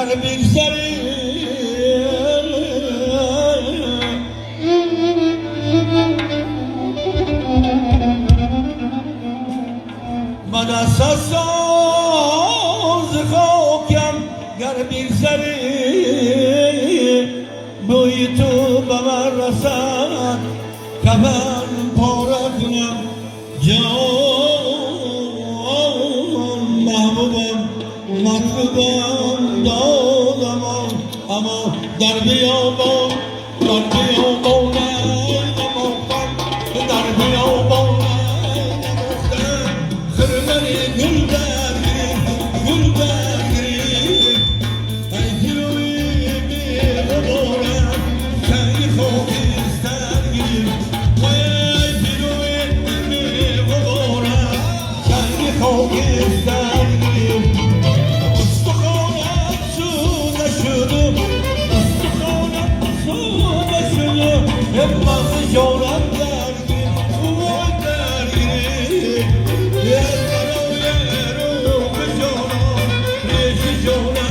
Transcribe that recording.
گر بگذری من از ساز خاکم گر بگذری بوی تو به من رسد کمن پاره کنم جان محبوبم مطلوبم دادم اما در بیابان نماندم در بیابان نماندم خرمن گل برگیری ای جلوی میغبارم سنگ خاکسترگیر ای جلوی میغبارم سنگ خاکسترگیر استخوانم سوده شده مغز جانم درگیر وای درگیری یه رو به جانم ریش جانم